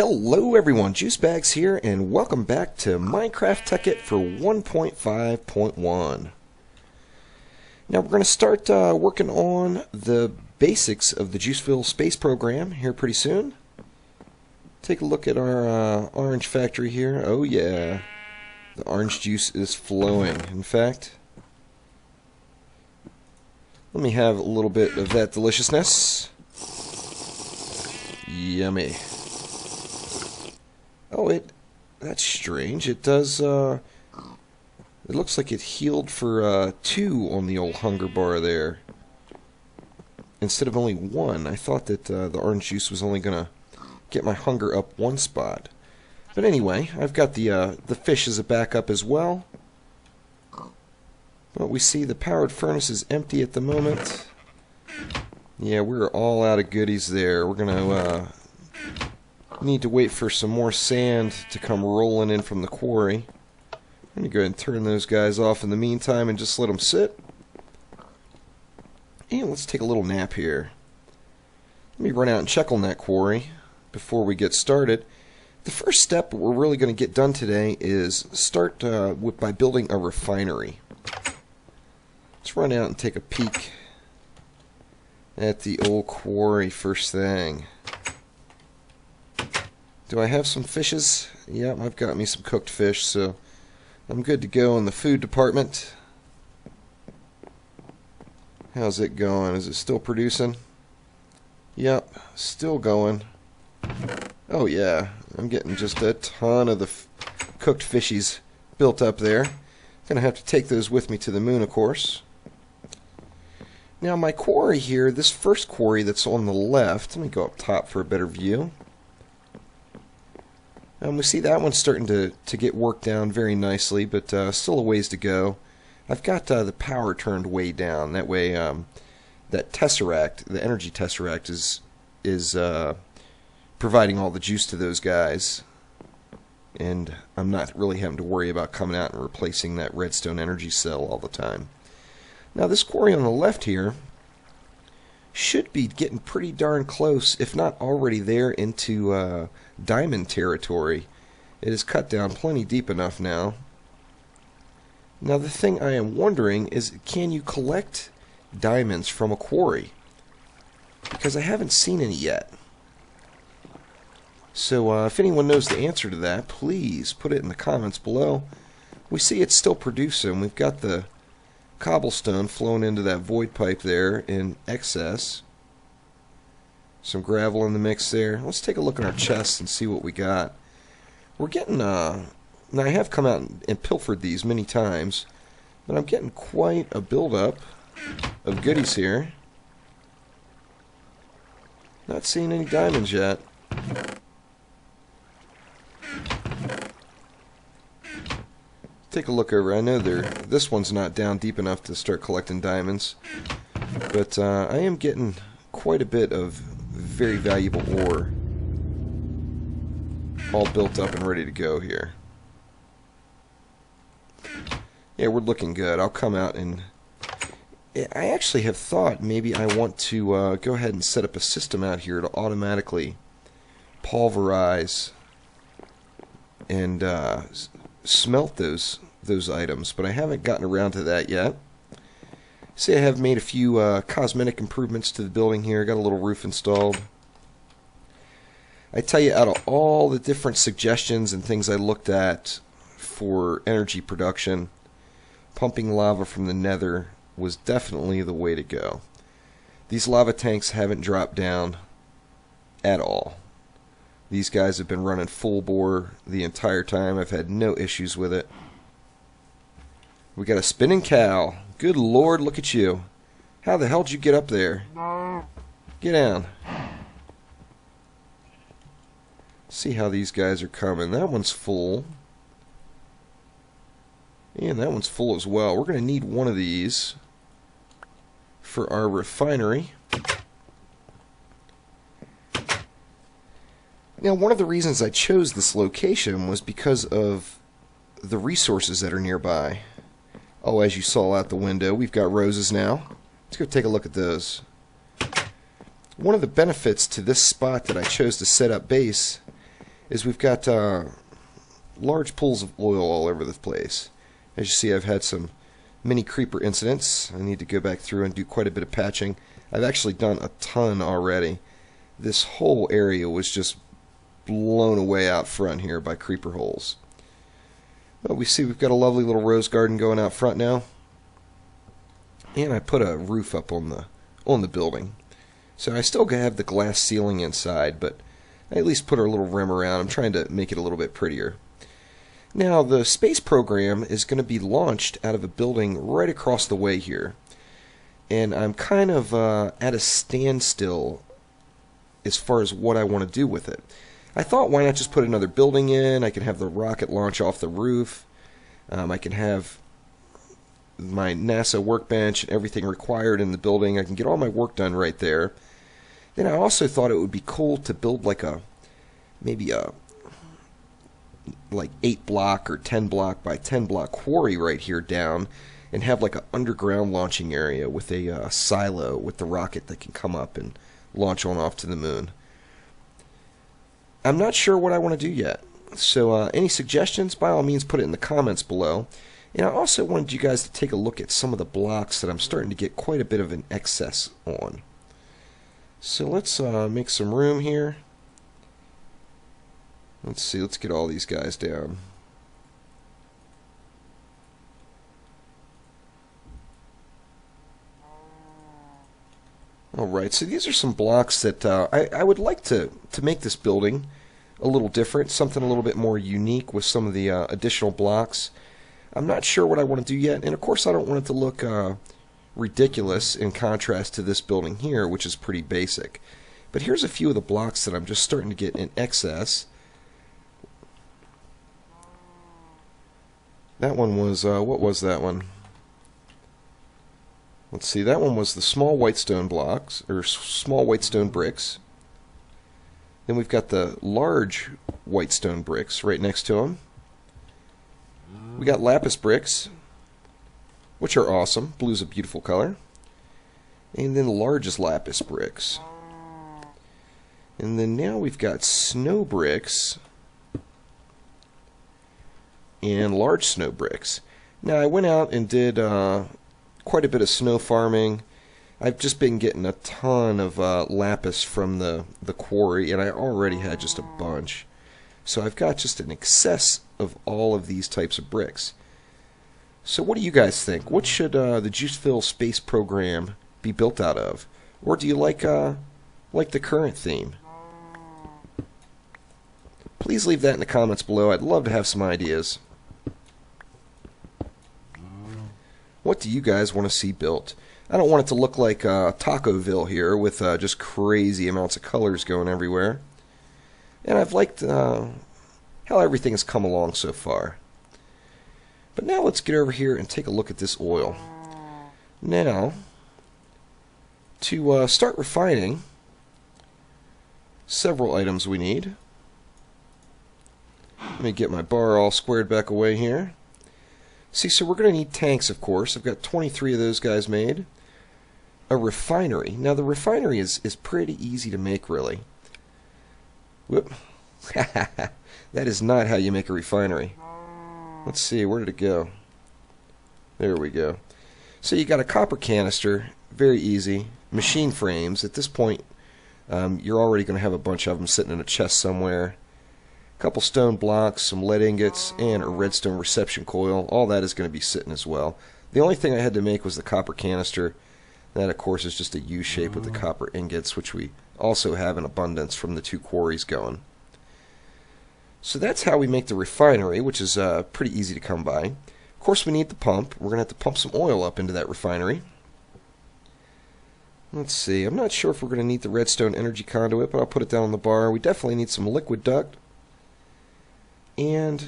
Hello everyone, Juicebags here, and welcome back to Minecraft Tekkit for 1.5.1. Now we're going to start working on the basics of the Juiceville space program here pretty soon. Take a look at our orange factory here. Oh yeah, the orange juice is flowing. In fact, let me have a little bit of that deliciousness. Yummy. Oh, that's strange. It does, it looks like it healed for 2 on the old hunger bar there, instead of only 1. I thought that the orange juice was only going to get my hunger up 1 spot. But anyway, I've got the fish as a backup as well. But we see the powered furnace is empty at the moment. Yeah, we're all out of goodies there. We're going to need to wait for some more sand to come rolling in from the quarry. I'm going to go ahead and turn those guys off in the meantime and just let them sit. And let's take a little nap here. Let me run out and check on that quarry before we get started. The first step we're really going to get done today is start by building a refinery. Let's run out and take a peek at the old quarry first thing. Do I have some fishes? Yep, I've got me some cooked fish, so I'm good to go in the food department. How's it going? Is it still producing? Yep, still going. Oh yeah, I'm getting just a ton of the cooked fishies built up there. Gonna have to take those with me to the moon, of course. Now my quarry here, this first quarry that's on the left, let me go up top for a better view. We see that one's starting to get worked down very nicely, but still a ways to go. I've got the power turned way down. That way, that tesseract, the energy tesseract, is providing all the juice to those guys, and I'm not really having to worry about coming out and replacing that redstone energy cell all the time. Now this quarry on the left here should be getting pretty darn close, if not already there, into diamond territory. It is cut down plenty deep enough now. Now the thing I am wondering is, can you collect diamonds from a quarry? Because I haven't seen any yet. So if anyone knows the answer to that, please put it in the comments below. We see it's still producing. We've got the cobblestone flowing into that void pipe there in excess. Some gravel in the mix there. Let's take a look at our chests and see what we got. We're getting, now I have come out and pilfered these many times, but I'm getting quite a buildup of goodies here. Not seeing any diamonds yet. Take a look over. I know this one's not down deep enough to start collecting diamonds, but I am getting quite a bit of very valuable ore all built up and ready to go here. Yeah, we're looking good. I'll come out and I actually have thought maybe I want to go ahead and set up a system out here to automatically pulverize and smelt those items, but I haven't gotten around to that yet. See, I have made a few cosmetic improvements to the building here. Got a little roof installed. I tell you, out of all the different suggestions and things I looked at for energy production, pumping lava from the nether was definitely the way to go. These lava tanks haven't dropped down at all. These guys have been running full bore the entire time. I've had no issues with it. We got a spinning cow. Good Lord, look at you. How the hell did you get up there? Get down. See how these guys are coming. That one's full. And that one's full as well. We're going to need one of these for our refinery. Now, one of the reasons I chose this location was because of the resources that are nearby. Oh, as you saw out the window, we've got roses now. Let's go take a look at those. One of the benefits to this spot that I chose to set up base is we've got large pools of oil all over the place. As you see, I've had some mini creeper incidents. I need to go back through and do quite a bit of patching. I've actually done a ton already. This whole area was just blown away out front here by creeper holes. Well, we see we've got a lovely little rose garden going out front now. And I put a roof up on the building. So I still have the glass ceiling inside, but I at least put a little rim around. I'm trying to make it a little bit prettier. Now, the space program is going to be launched out of a building right across the way here. And I'm kind of at a standstill as far as what I want to do with it. I thought, why not just put another building in? I can have the rocket launch off the roof. I can have my NASA workbench and everything required in the building. I can get all my work done right there. Then I also thought it would be cool to build like maybe a 8 block or 10 block by 10 block quarry right here down, and have like an underground launching area with a silo with the rocket that can come up and launch on off to the moon. I'm not sure what I want to do yet, so any suggestions, by all means put it in the comments below. And I also wanted you guys to take a look at some of the blocks that I'm starting to get quite a bit of an excess on. So let's make some room here. Let's see, let's get all these guys down. Alright, so these are some blocks that I would like to make this building a little different, something a little bit more unique with some of the additional blocks. I'm not sure what I want to do yet, and of course I don't want it to look ridiculous in contrast to this building here, which is pretty basic. But here's a few of the blocks that I'm just starting to get in excess. That one was, what was that one? Let's see, that one was the small white stone blocks, or small white stone bricks. Then we've got the large white stone bricks right next to them. We got lapis bricks, which are awesome. Blue's a beautiful color. And then the largest lapis bricks. And then now we've got snow bricks and large snow bricks. Now I went out and did quite a bit of snow farming. I've just been getting a ton of lapis from the quarry, and I already had just a bunch. So I've got just an excess of all of these types of bricks. So what do you guys think? What should the Juiceville space program be built out of? Or do you like the current theme? Please leave that in the comments below. I'd love to have some ideas. What do you guys want to see built? I don't want it to look like Tacoville here with just crazy amounts of colors going everywhere. And I've liked how everything has come along so far. But now let's get over here and take a look at this oil. Now, to start refining, several items we need. Let me get my bar all squared back away here. See, so we're going to need tanks, of course. I've got 23 of those guys made. A refinery. Now, the refinery is pretty easy to make, really. Whoop. That is not how you make a refinery. Let's see, where did it go? There we go. So you got a copper canister, very easy. Machine frames. At this point, you're already going to have a bunch of them sitting in a chest somewhere. A couple stone blocks, some lead ingots, and a redstone reception coil. All that is going to be sitting as well. The only thing I had to make was the copper canister. That, of course, is just a U shape with the copper ingots, which we also have in abundance from the 2 quarries going. So that's how we make the refinery, which is pretty easy to come by. Of course, we need the pump. We're going to have to pump some oil up into that refinery. Let's see. I'm not sure if we're going to need the redstone energy conduit, but I'll put it down on the bar. We definitely need some liquid duct. And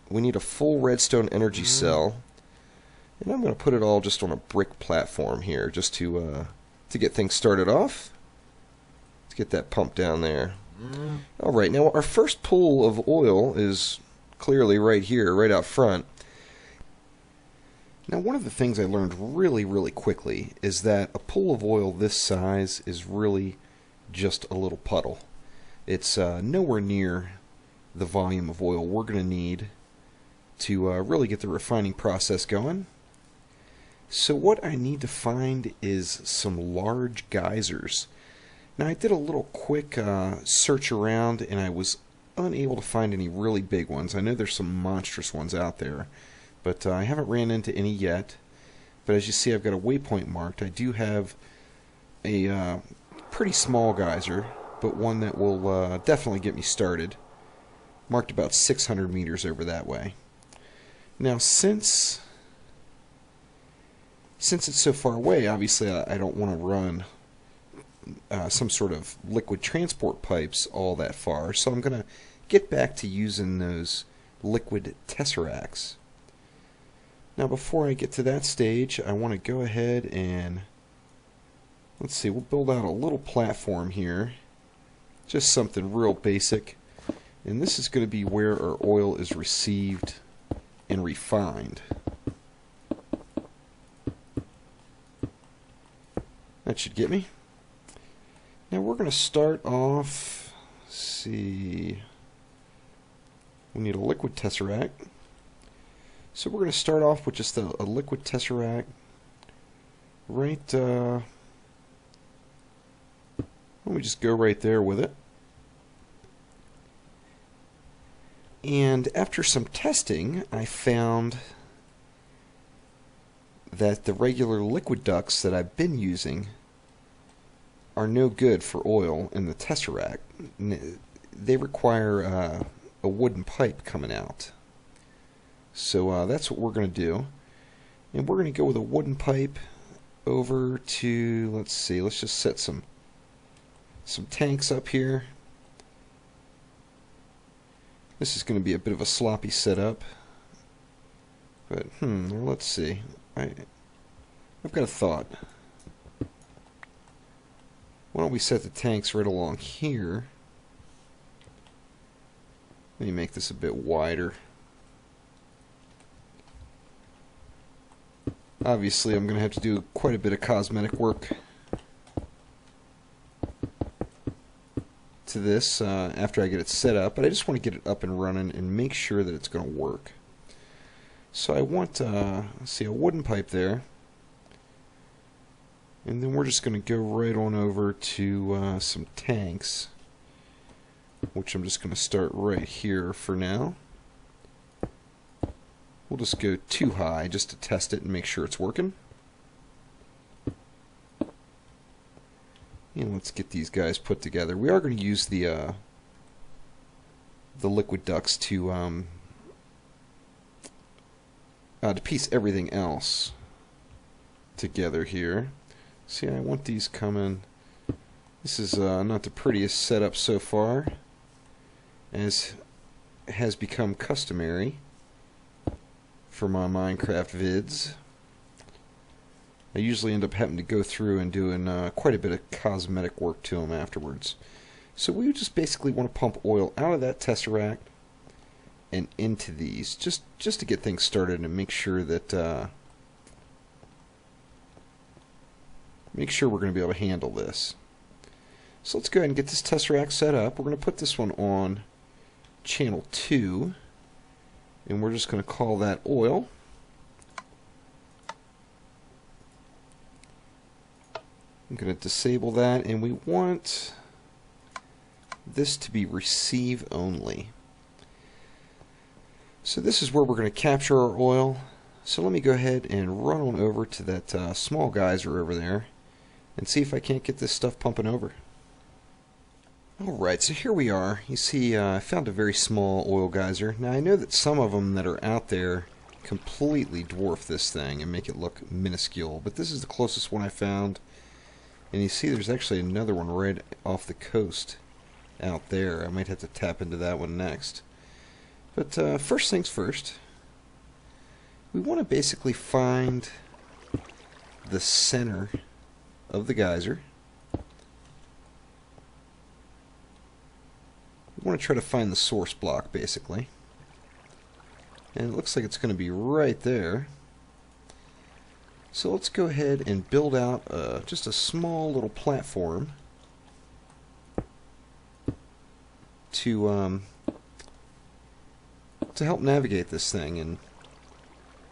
we need a full redstone energy cell. And I'm going to put it all just on a brick platform here, just to get things started off. Let's get that pump down there. Alright, now our first pool of oil is clearly right here, right out front. Now, one of the things I learned really, really quickly is that a pool of oil this size is really just a little puddle. it's nowhere near the volume of oil we're going to need to really get the refining process going. So what I need to find is some large geysers. Now I did a little quick search around and I was unable to find any really big ones. I know there's some monstrous ones out there, but I haven't ran into any yet. But as you see, I've got a waypoint marked. I do have a pretty small geyser, but one that will definitely get me started. Marked about 600 meters over that way. Now since it's so far away, obviously I don't want to run some sort of liquid transport pipes all that far, so I'm going to get back to using those liquid tesseracts. Now before I get to that stage, I want to go ahead and, let's see, we'll build out a little platform here, just something real basic, and this is going to be where our oil is received and refined. That should get me. Now we're going to start off, let's see, we need a liquid tesseract. So we're going to start off with just a liquid tesseract right, let me just go right there with it. And after some testing, I found that the regular liquid ducts that I've been using are no good for oil in the tesseract. They require a wooden pipe coming out. So that's what we're going to do. And we're going to go with a wooden pipe over to, let's see, let's just set some tanks up here. This is going to be a bit of a sloppy setup. But, let's see. I've got a thought. Why don't we set the tanks right along here? Let me make this a bit wider. Obviously, I'm going to have to do quite a bit of cosmetic work to this after I get it set up, but I just want to get it up and running and make sure that it's going to work. So I want, let's see, a wooden pipe there. And then we're just going to go right on over to some tanks, which I'm just going to start right here for now. We'll just go too high just to test it and make sure it's working. And let's get these guys put together. We are going to use the liquid ducts to piece everything else together here. See, I want these coming. This is not the prettiest setup so far, as has become customary for my Minecraft vids. I usually end up having to go through and doing quite a bit of cosmetic work to them afterwards. So we just basically want to pump oil out of that tesseract and into these, just to get things started and make sure that we're going to be able to handle this. So let's go ahead and get this tesseract set up. We're going to put this one on channel 2, and we're just going to call that oil. I'm going to disable that, and we want this to be receive only. So this is where we're going to capture our oil. So let me go ahead and run on over to that small geyser over there and see if I can't get this stuff pumping over. Alright, so here we are. You see, I found a very small oil geyser. Now I know that some of them that are out there completely dwarf this thing and make it look minuscule, but this is the closest one I found. And you see there's actually another one right off the coast out there. I might have to tap into that one next. But first things first, we want to basically find the center of the geyser. We want to try to find the source block, basically. And it looks like it's going to be right there. So let's go ahead and build out just a small little platform. to help navigate this thing and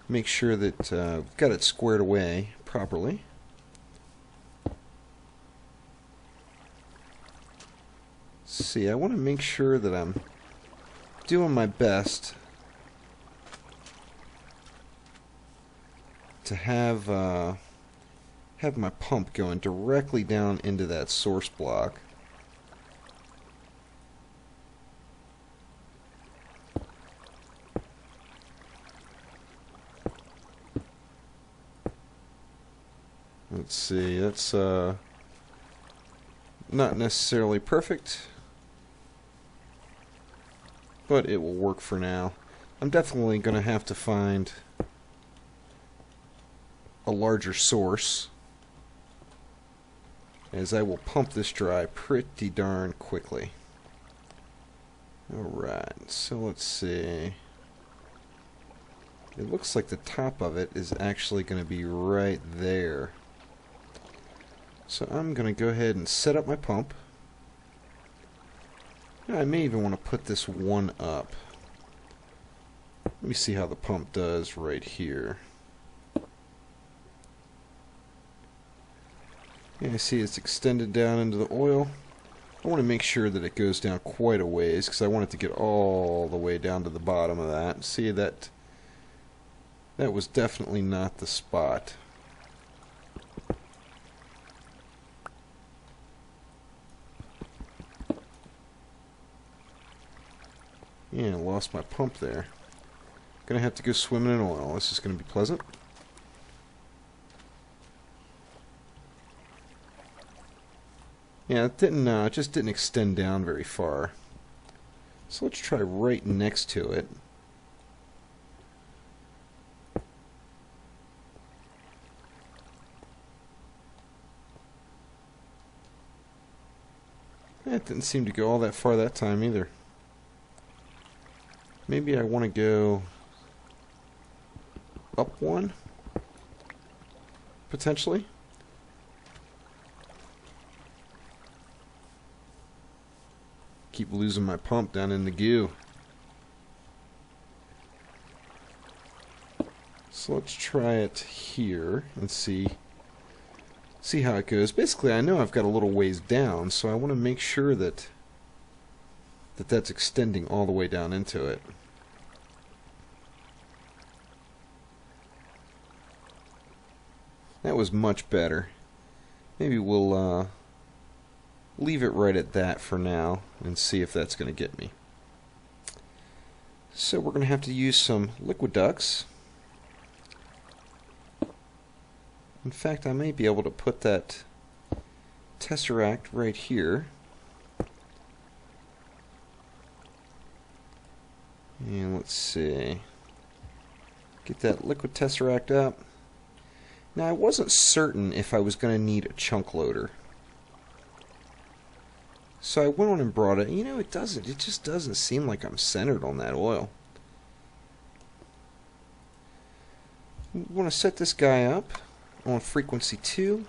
make sure that we've got it squared away properly. See, I want to make sure that I'm doing my best to have my pump going directly down into that source block. Let's see, that's not necessarily perfect, but it will work for now. I'm definitely going to have to find a larger source, as I will pump this dry pretty darn quickly. Alright, so let's see. It looks like the top of it is actually going to be right there. So I'm going to go ahead and set up my pump. I may even want to put this one up. Let me see how the pump does right here. Yeah, I see it's extended down into the oil. I want to make sure that it goes down quite a ways, because I want it to get all the way down to the bottom of that. See, that was definitely not the spot. Yeah, I lost my pump there. Gonna have to go swimming in oil. This is gonna be pleasant. Yeah, it didn't just didn't extend down very far. So let's try right next to it. It didn't seem to go all that far that time either. Maybe I want to go up one, potentially. Keep losing my pump down in the goo. So let's try it here and see how it goes. Basically, I know I've got a little ways down, so I want to make sure that that's extending all the way down into it. That was much better. Maybe we'll leave it right at that for now and see if that's going to get me. So we're going to have to use some liquid ducts. In fact, I may be able to put that tesseract right here. And let's see. Get that liquid tesseract up. Now, I wasn't certain if I was going to need a chunk loader. So I went on and brought it. You know, it just doesn't seem like I'm centered on that oil. We want to set this guy up on frequency 2.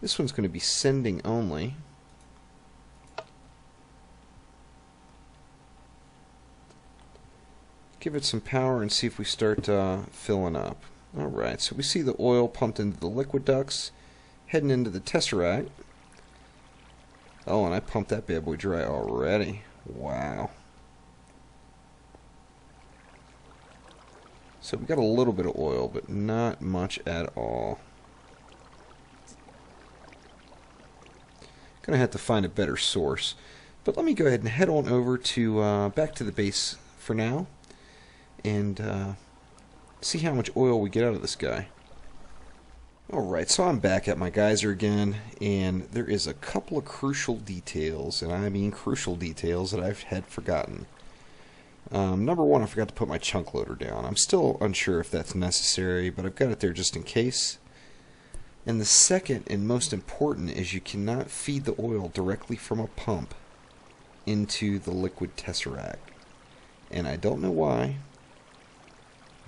This one's going to be sending only. Give it some power and see if we start filling up. Alright, so we see the oil pumped into the liquid ducts, heading into the tesseract. Oh, and I pumped that bad boy dry already. Wow. So we got a little bit of oil, but not much at all. Gonna have to find a better source. But let me go ahead and head on over to back to the base for now, and see how much oil we get out of this guy. Alright, so I'm back at my geyser again, and there is a couple of crucial details, and I mean crucial details, that I've had forgotten. Number one, I forgot to put my chunk loader down. I'm still unsure if that's necessary, but I've got it there just in case. And the second and most important is you cannot feed the oil directly from a pump into the liquid tesseract. And I don't know why,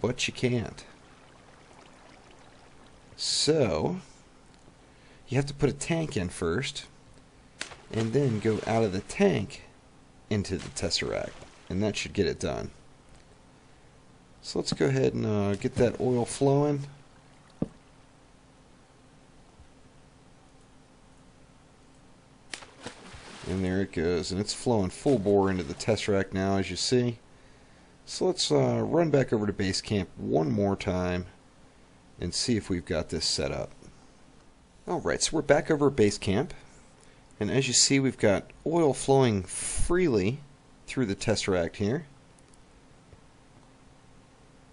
but you can't. So you have to put a tank in first, and then go out of the tank into the tesseract, and that should get it done. So let's go ahead and get that oil flowing. And there it goes, and it's flowing full bore into the tesseract now, as you see. So let's run back over to base camp one more time and see if we've got this set up. Alright, so we're back over at base camp, and as you see, we've got oil flowing freely through the tesseract here.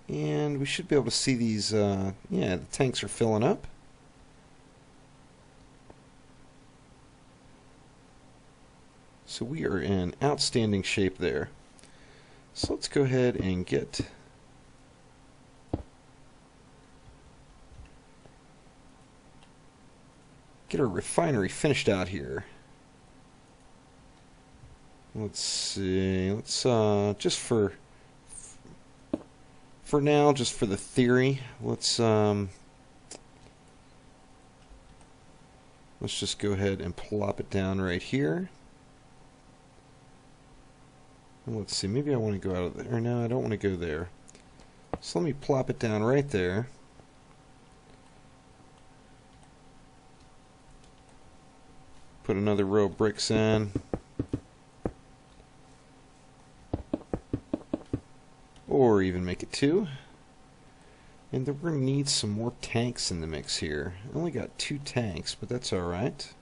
And we should be able to see these, yeah, the tanks are filling up. So we are in outstanding shape there. So let's go ahead and get our refinery finished out here. Let's see. Let's just for now, just for the theory, let's just go ahead and plop it down right here. And let's see, maybe I want to go out of there. No, I don't want to go there. So let me plop it down right there. Put another row of bricks in. Or even make it 2. And then we're going to need some more tanks in the mix here. I only got 2 tanks, but that's alright.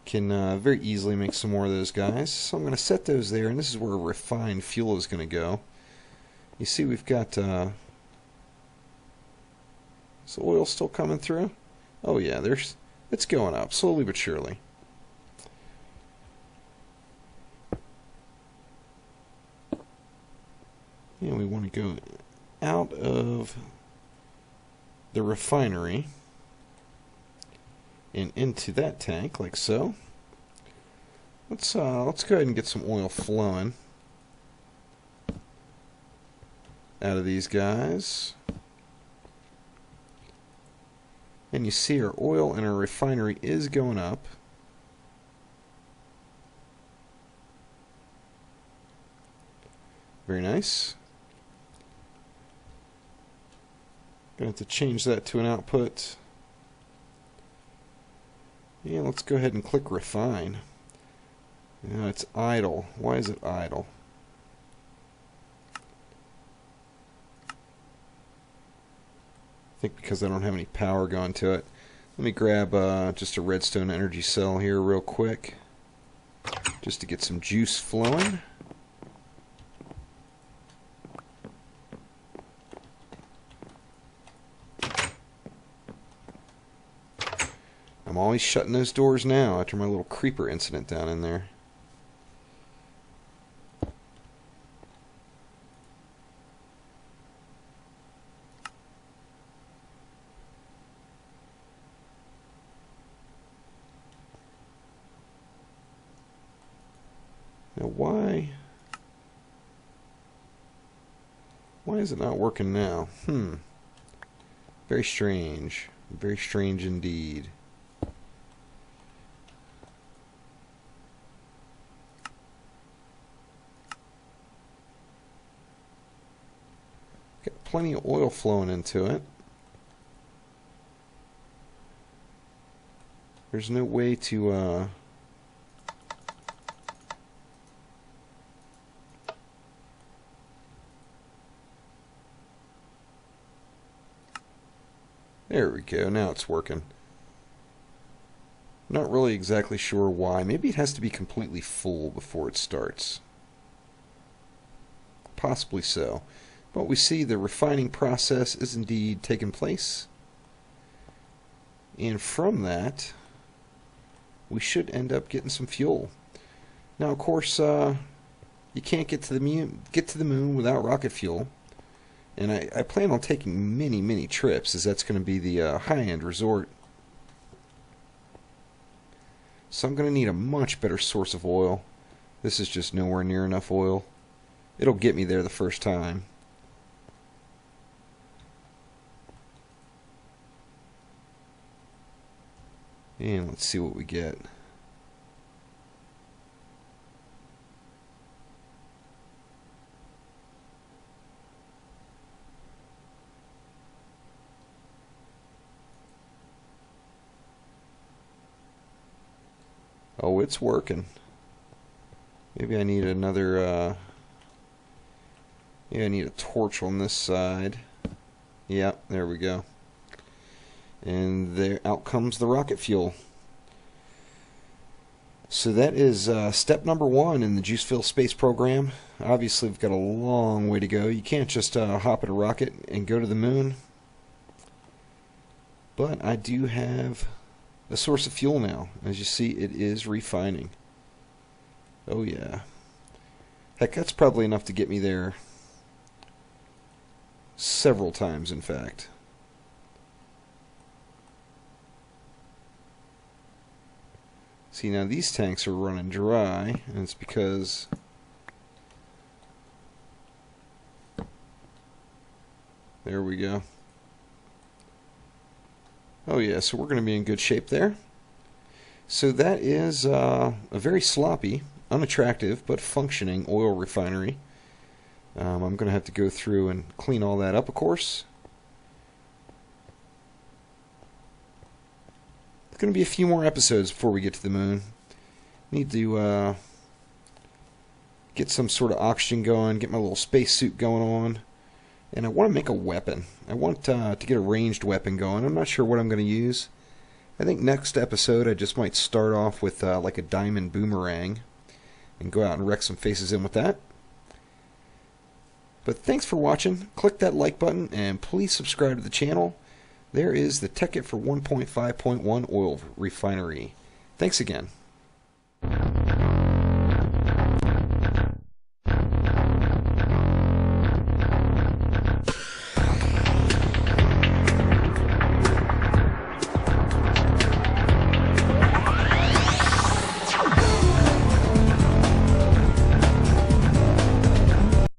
Can very easily make some more of those guys. So I'm going to set those there, and this is where refined fuel is going to go. You see we've got is the oil still coming through? Oh yeah, it's going up, slowly but surely. And we want to go out of the refinery and into that tank, like so. Let's go ahead and get some oil flowing out of these guys. And you see our oil in our refinery is going up. Very nice. Gonna have to change that to an output. Yeah, let's go ahead and click refine. Yeah, it's idle. Why is it idle? I think because I don't have any power going to it. Let me grab just a redstone energy cell here real quick, just to get some juice flowing. I'm always shutting those doors now after my little creeper incident down in there. Now why is it not working now? Very strange. Very strange indeed. Got plenty of oil flowing into it. There's no way to there we go, now it's working. Not really exactly sure why. Maybe it has to be completely full before it starts. Possibly so. But we see the refining process is indeed taking place. And from that, we should end up getting some fuel. Now, of course, you can't get to the moon without rocket fuel. And I plan on taking many trips, as that's going to be the high-end resort. So I'm going to need a much better source of oil. This is just nowhere near enough oil. It'll get me there the first time. And let's see what we get. Oh, it's working. Maybe I need another, yeah, I need a torch on this side. Yep, there we go. And there out comes the rocket fuel. So that is step number 1 in the Juice Fill Space program. Obviously, we've got a long way to go. You can't just hop in a rocket and go to the moon. But I do have a source of fuel now. As you see, it is refining. Oh yeah. Heck, that's probably enough to get me there several times, in fact. See, now these tanks are running dry, and it's because there we go. Oh yeah, so we're going to be in good shape there. So that is a very sloppy, unattractive, but functioning oil refinery. I'm going to have to go through and clean all that up, of course. It's going to be a few more episodes before we get to the moon. Need to get some sort of oxygen going, get my little spacesuit going on. And I want to make a weapon. I want to get a ranged weapon going. I'm not sure what I'm going to use. I think next episode I just might start off with like a diamond boomerang and go out and wreck some faces in with that. But thanks for watching. Click that like button and please subscribe to the channel. There is the Tekkit for 1.5.1 oil refinery. Thanks again.